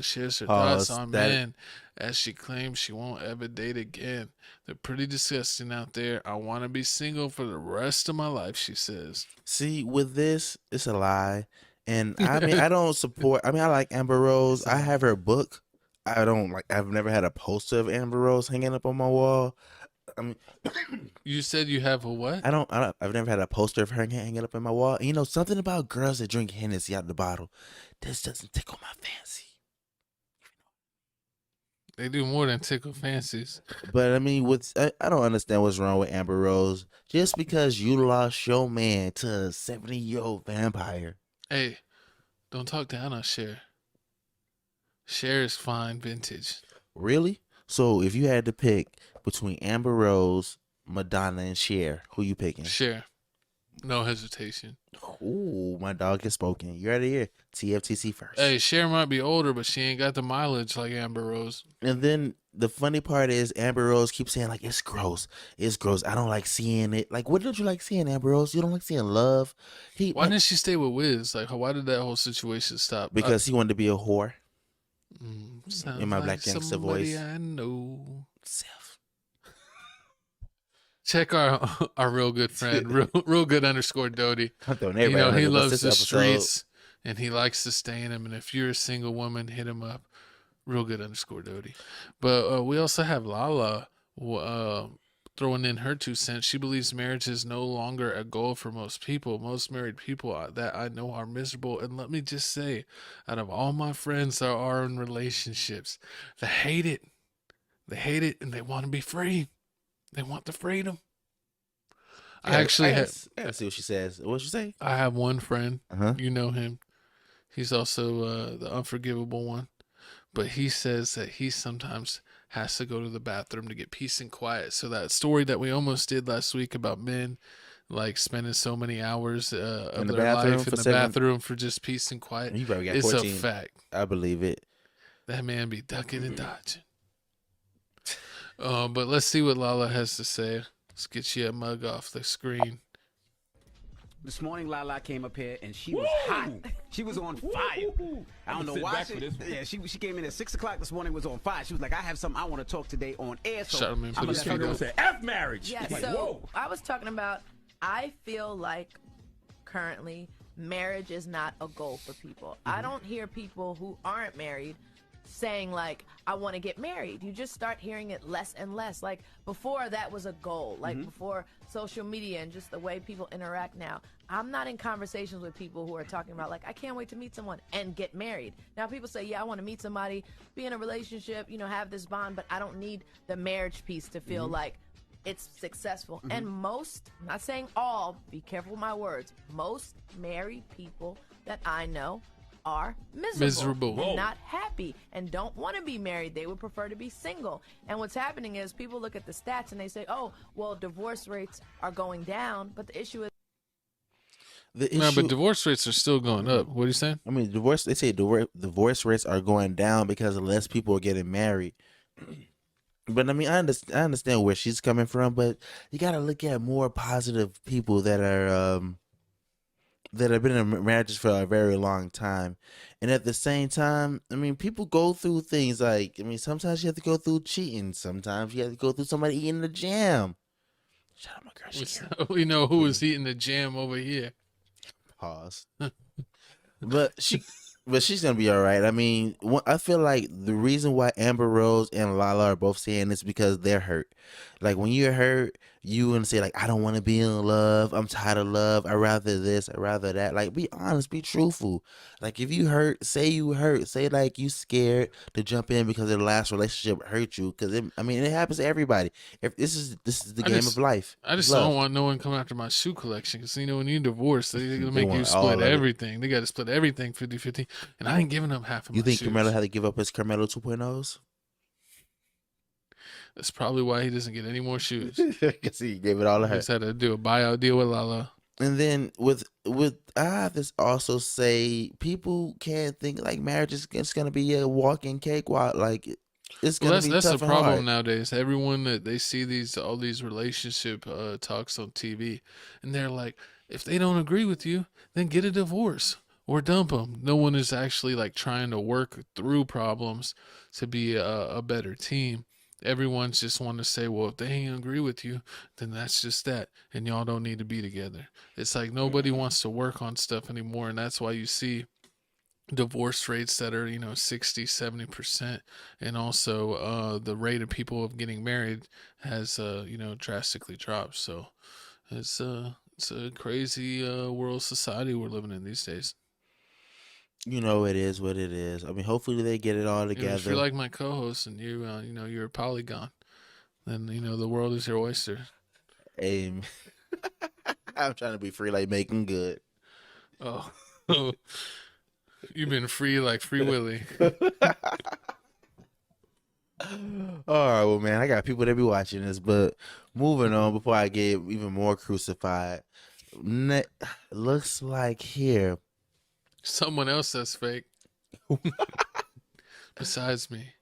shares her thoughts Pause. on That men as she claims she won't ever date again. They're pretty disgusting out there. I want to be single for the rest of my life, she says. see with this, it's a lie. And I mean, I don't support. I mean, I like Amber Rose. It's a I have lie. her book. I don't like. I've never had a poster of Amber Rose hanging up on my wall. I mean, You said you have a what? I've never had a poster of her hanging up in my wall. And you know, something about girls that drink Hennessy out of the bottle, this doesn't tickle my fancy. They do more than tickle fancies. But I mean, I don't understand what's wrong with Amber Rose. Just because you lost your man to a 70-year-old vampire. Hey, don't talk down on Cher. Cher is fine vintage. Really? So if you had to pick between Amber Rose, Madonna, and Cher, who you picking? Cher. No hesitation. Ooh, my dog has spoken. You ready here? TFTC first. Hey, Cher might be older, but she ain't got the mileage like Amber Rose. And then the funny part is Amber Rose keeps saying like it's gross. It's gross. I don't like seeing it. Like, what don't you like seeing, Amber Rose? You don't like seeing love? Why didn't she stay with Wiz? Like, why did that whole situation stop? Because he wanted to be a whore. Sounds In my like black gangster somebody voice. I know. Self. Check our real good friend, real good _ Doty. I'm throwing You know, everybody he under the bus loves this the episode. streets and he likes to stay in them. And if you're a single woman, hit him up. Real good _ Doty. But we also have LaLa throwing in her 2 cents. She believes marriage is no longer a goal for most people. Most married people that I know are miserable. And let me just say, out of all my friends that are in relationships, they hate it. They hate it and they want to be free. They want the freedom. I actually I have. gotta see what she says. What she say? I have one friend. Uh-huh. You know him. He's also the unforgivable one. But he says that he sometimes has to go to the bathroom to get peace and quiet. So that story that we almost did last week about men like spending so many hours of the their bathroom life in for the 7 bathroom for just peace and quiet You probably got is a 14. fact. I believe it. That man be ducking and dodging. But let's see what LaLa has to say. Let's get you a mug off the screen. This morning, LaLa came up here and she was hot. She was on fire. I don't know why. She came in at 6 o'clock this morning, was on fire. She was like, I have something I want to talk today on air. So Shut him in, put his feet up. Say F marriage. Yeah, Like, so whoa. I was talking about, I feel like currently marriage is not a goal for people. I don't hear people who aren't married saying like, I want to get married. You just start hearing it less and less. Like before that was a goal, like before social media and just the way people interact now. I'm not in conversations with people who are talking about like, I can't wait to meet someone and get married. Now people say, yeah, I want to meet somebody, be in a relationship, you know, have this bond, but I don't need the marriage piece to feel like it's successful. And most, I'm not saying all, be careful with my words, most married people that I know are miserable. Whoa. Not happy and don't want to be married. They would prefer to be single. And what's happening is people look at the stats and they say, oh, well, divorce rates are going down. But the issue is No, but divorce rates are still going up. What are you saying? I mean, they say divorce rates are going down because less people are getting married. But I mean, I understand where she's coming from, but you got to look at more positive people that have been in marriages for a very long time. And at the same time, I mean, people go through things like, I mean, sometimes you have to go through cheating. Sometimes you have to go through somebody eating the jam. Shout out my girl, Shakira. We know who is eating the jam over here. Pause. But she's gonna be all right. I mean, I feel like the reason why Amber Rose and LaLa are both saying this because they're hurt. Like when you're hurt, you want to say like, I don't want to be in love. I'm tired of love. I rather this. I rather that. Like, be honest. Be truthful. Like if you hurt, say you hurt. Say like you scared to jump in because the last relationship hurt you. Because it happens to everybody. If this is the game of life. I just don't want no one come after my shoe collection because, you know, when you divorce, they're going to make you want all split of it. everything. They got to split everything 50-50. And I ain't giving up half of You my think shoes. Carmelo had to give up his Carmelo 2.0s? That's probably why he doesn't get any more shoes. Because he gave it all to He her. just had to do a buyout deal with LaLa. And then I have to also say people can't think like marriage is just gonna be a walking cakewalk. Like it's gonna be That's tough the and problem hard. nowadays. Everyone that they see all these relationship talks on TV, and they're like, if they don't agree with you, then get a divorce. or dump them. No one is actually like trying to work through problems to be a better team. Everyone's just want to say, well, if they ain't agree with you, then that's just that, and y'all don't need to be together. It's like nobody wants to work on stuff anymore, and that's why you see divorce rates that are 60-70%, and also the rate of people of getting married has drastically dropped. So it's a crazy world society we're living in these days. It is what it is. I mean, hopefully they get it all together. If you're like my co-host and you're a polygon, then the world is your oyster. Hey, I'm trying to be free like making good. Oh, you've been free like Free Willy. All right, well, man, I got people that be watching this, but moving on before I get even more crucified. Looks like here. Someone else that's fake. Besides me.